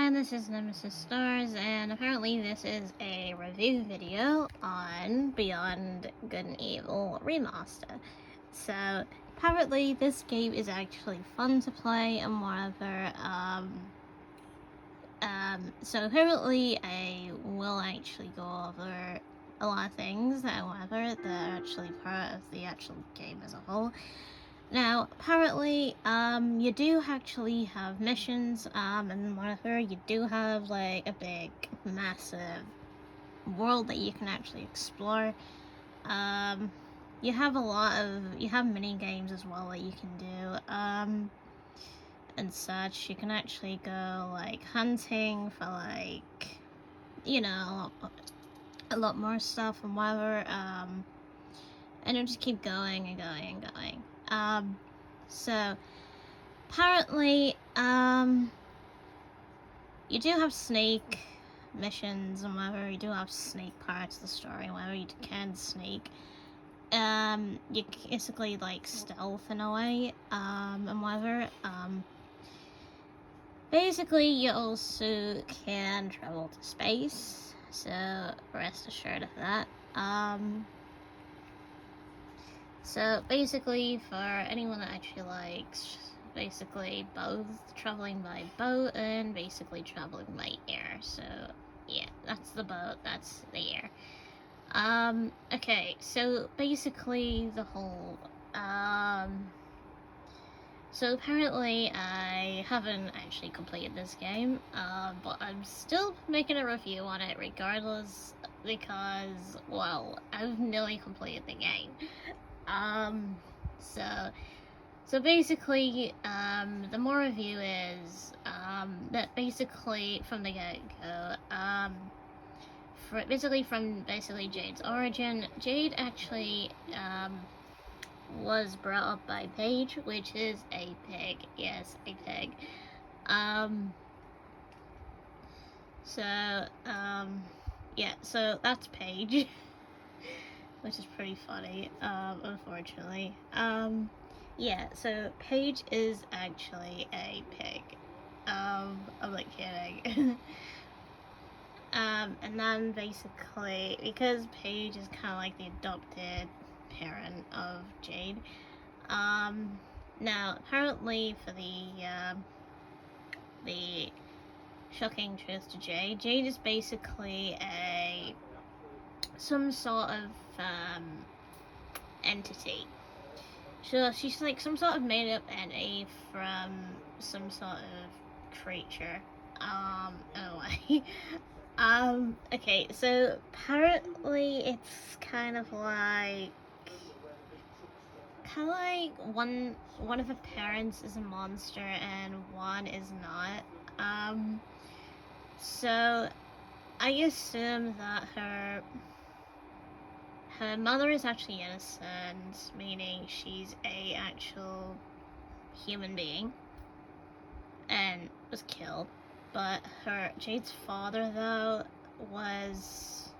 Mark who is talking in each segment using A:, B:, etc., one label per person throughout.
A: again, this is Nemesis Stars, and apparently this is a review video on Beyond Good and Evil Remaster. So, apparently this game is actually fun to play and whatever, so apparently I will actually go over a lot of things, however, that are actually part of the actual game as a whole. Now, apparently, you do actually have missions, and whatever, you do have, like, a big, massive world that you can actually explore. You have you have mini games as well that you can do, and such. You can actually go, like, hunting for, like, you know, a lot more stuff and whatever, and it'll just keep going and going and going. So apparently, you do have snake missions and whatever, you do have snake parts of the story and whatever, you can sneak. You basically like stealth in a way, and whatever. Basically you also can travel to space, so rest assured of that. So basically, for anyone that actually likes basically both traveling by boat and basically traveling by air, so yeah, that's the boat, that's the air. Okay, so basically the whole so apparently I haven't actually completed this game, but I'm still making a review on it regardless, because, well, I've nearly completed the game. So basically, the more review is, that basically from the get-go, from Jade's origin, Jade actually, was brought up by Paige, which is a pig. Yes, a pig. Yeah, so that's Paige. Which is pretty funny, unfortunately. Yeah, so Paige is actually a pig. I'm not kidding. And then basically, because Paige is kind of like the adopted parent of Jade, now apparently for the shocking truth to Jade is basically some sort of entity. So she's like some sort of made up entity from some sort of creature. In a way. Okay, so apparently it's kind of like one of the parents is a monster and one is not. So I assume that her mother is actually innocent, meaning she's a actual human being and was killed. But Jade's father, though, was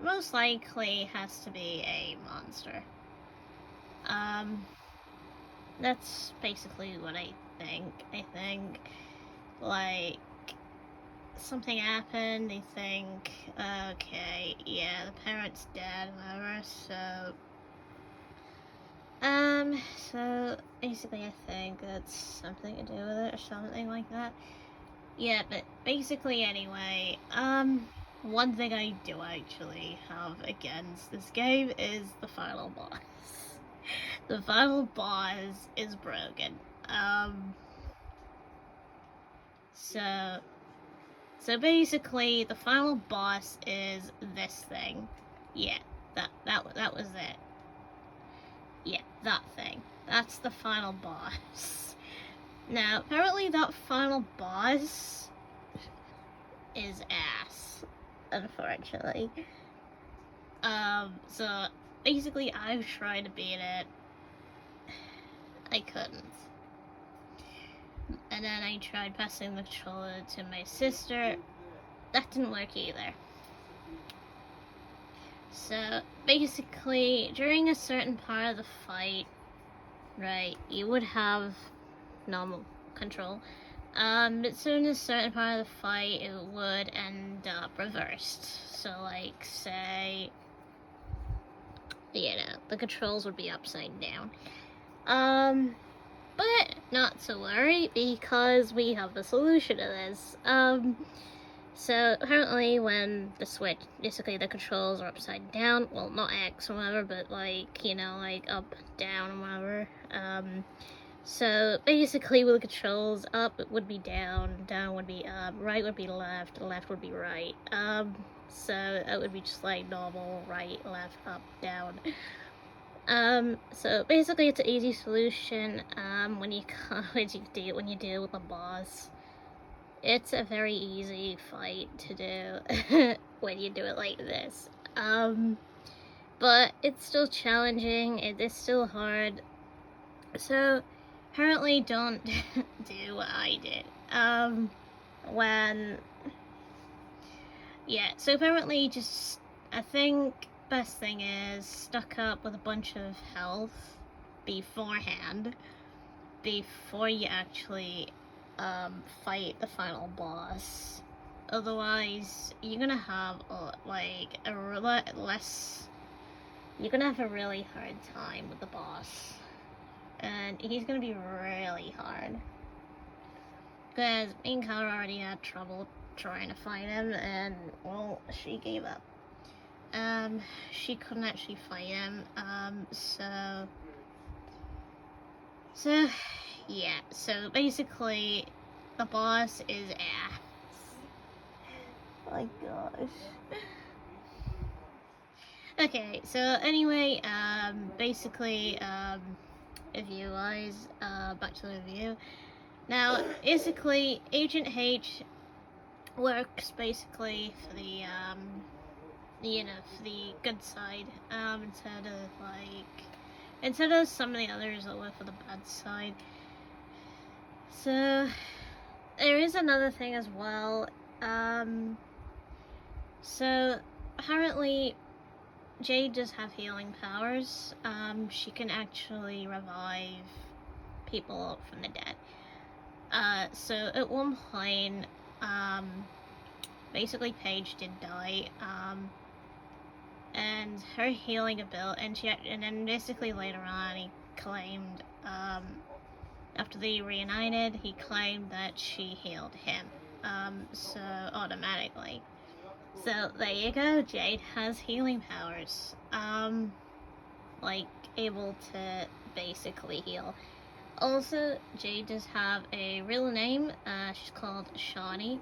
A: most likely has to be a monster. That's basically what I think. I think, like, something happened, they think, okay, yeah, the parent's dead, whatever, so basically I think that's something to do with it, or something like that. Yeah, but basically anyway, one thing I do actually have against this game is the final boss. The final boss is broken. So basically, the final boss is this thing. Yeah, that was it. Yeah, that thing. That's the final boss. Now, apparently that final boss is ass, unfortunately. So basically I've tried to beat it. I couldn't. And then I tried passing the controller to my sister. That didn't work either. So basically, during a certain part of the fight, right, you would have normal control, As soon as a certain part of the fight, it would end up reversed. So, like, say, the controls would be upside down. But not to worry, because we have the solution to this. So apparently when the Switch, basically the controls are upside down, well, not X or whatever, but like, like up, down, whatever. So basically with the controls, up it would be down, down would be up, right would be left, left would be right. So it would be just like normal, right, left, up, down. So basically it's an easy solution, when you deal with a boss. It's a very easy fight to do when you do it like this. But it's still challenging, it is still hard. So apparently don't do what I did. So apparently I think best thing is stock up with a bunch of health beforehand, before you actually fight the final boss. Otherwise, you're gonna have you're gonna have a really hard time with the boss, and he's gonna be really hard. Because me and Kara already had trouble trying to fight him, and well, she gave up. She couldn't actually fight him. So yeah. So basically, the boss is ass. Oh my gosh. Okay, so anyway, basically, if you guys, back to the review. Now, basically, Agent H works basically for the, for the good side, instead of some of the others that work for the bad side. So, there is another thing as well. So, apparently, Jade does have healing powers. She can actually revive people from the dead. So at one point, basically Paige did die, and her healing ability, and then basically later on he claimed, after they reunited, he claimed that she healed him, so automatically. So there you go, Jade has healing powers, able to basically heal. Also, Jade does have a real name. She's called Shawnee.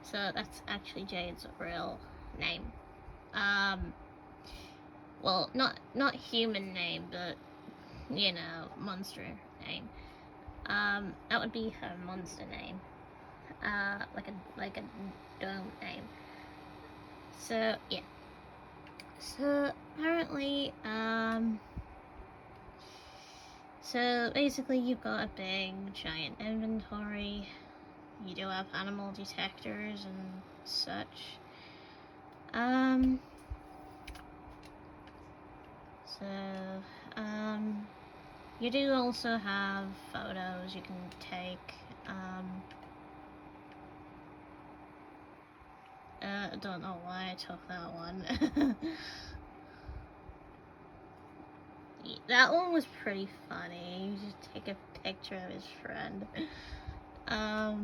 A: So that's actually Jade's real name. Well, not human name, but monster name. That would be her monster name. Like a dome name. So yeah. So apparently, so basically you've got a big giant inventory. You do have animal detectors and such. You do also have photos you can take. I don't know why I took that one. That one was pretty funny. You just take a picture of his friend. I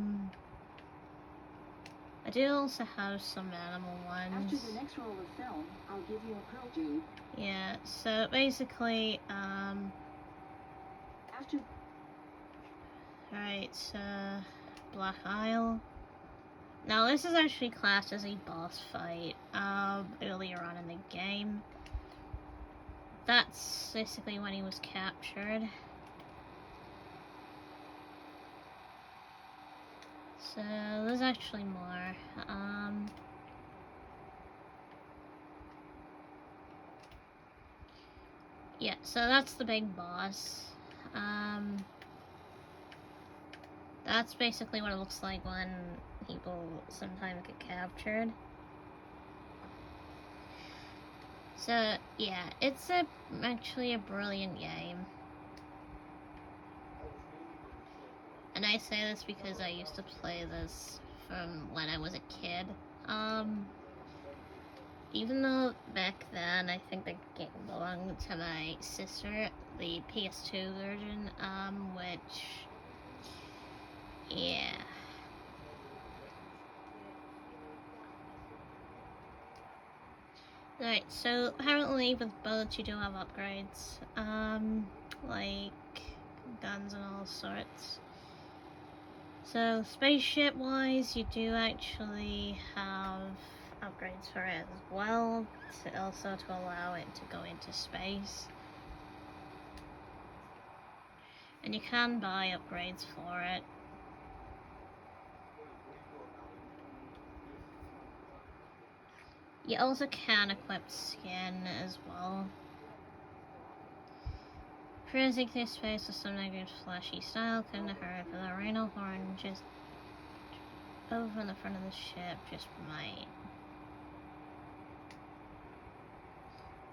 A: do also have some animal ones.
B: After the next roll of film, I'll give you a pearl, Jade.
A: Yeah, so basically,
B: After...
A: Alright, so... Black Isle. Now, this is actually classed as a boss fight, earlier on in the game. That's basically when he was captured. So, there's actually more. Yeah, so that's the big boss. That's basically what it looks like when people sometimes get captured. So, yeah, it's actually a brilliant game. And And I say this because I used to play this from when I was a kid. Even though back then I think the game belonged to my sister, the PS2 version, which, yeah. Alright, so apparently with boats you do have upgrades, like guns and all sorts. So spaceship-wise, you do actually have upgrades for it as well, also to allow it to go into space. And you can buy upgrades for it. You also can equip skin as well. Cruising through space with some negative flashy style couldn't hurt, but the rhino horn just over in the front of the ship just might.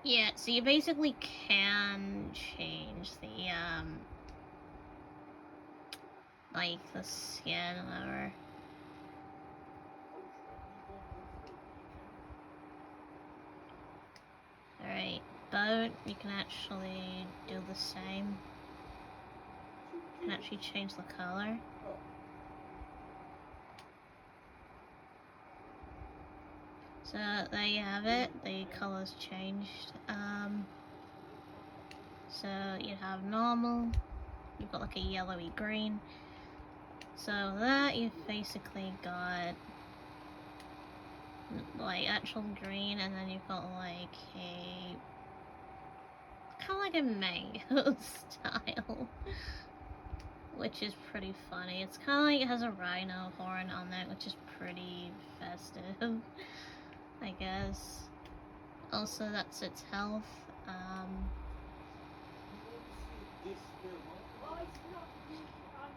A: Yeah, so you basically can change the, like the skin or... Alright, boat, you can actually do the same. You can actually change the color. So there you have it, the colors changed. So you have normal, you've got like a yellowy green. So that you've basically got like actual green, and then you've got like a kind of like a mango style, which is pretty funny. It's kind of like it has a rhino horn on it, which is pretty festive, I guess. Also, that's its health.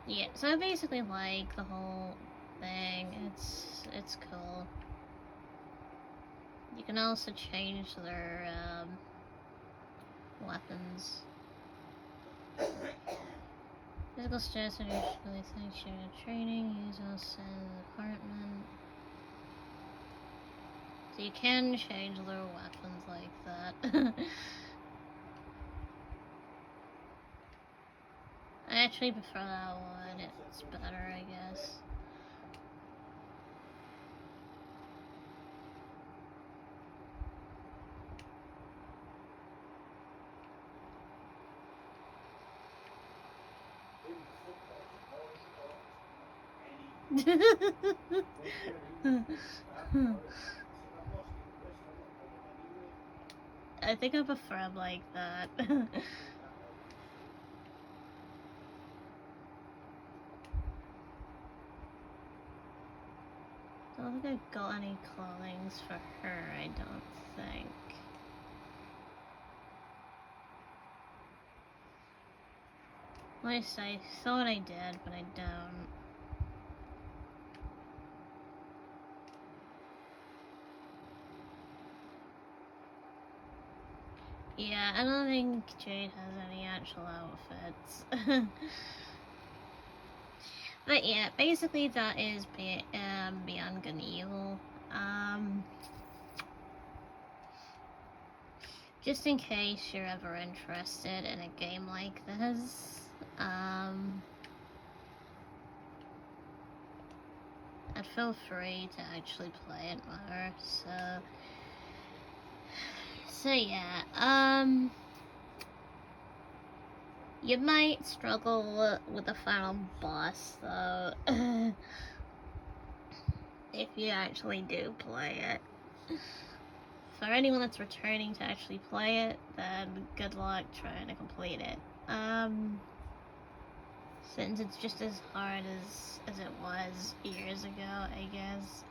A: Yeah, so I basically like the whole thing. It's cool. You can also change their weapons. Physical stress and usually sanctioned training. Use also in the department. So you can change their weapons like that. I actually prefer that one. It's better, I guess. I think I prefer them like that. I don't think I've got any callings for her, I don't think. At least I thought I did, but I don't. Yeah, I don't think Jade has any actual outfits. But yeah, basically that is Beyond Good and Evil. Just in case you're ever interested in a game like this, I'd feel free to actually play it more, so yeah, you might struggle with the final boss, though, if you actually do play it. For anyone that's returning to actually play it, then good luck trying to complete it. Since it's just as hard as it was years ago, I guess.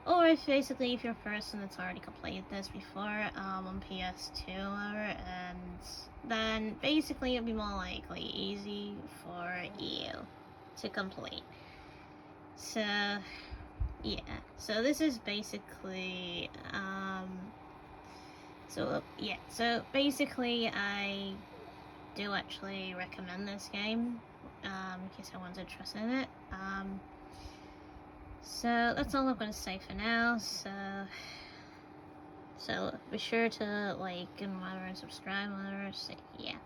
A: Or if basically if you're a person that's already completed this before, on PS2 and then basically it'll be more likely easy for you to complete. So yeah, so this is basically, so basically I do actually recommend this game. in case anyone's interested in it. So that's all I'm gonna say for now. So be sure to like and whatever and subscribe and whatever. So yeah.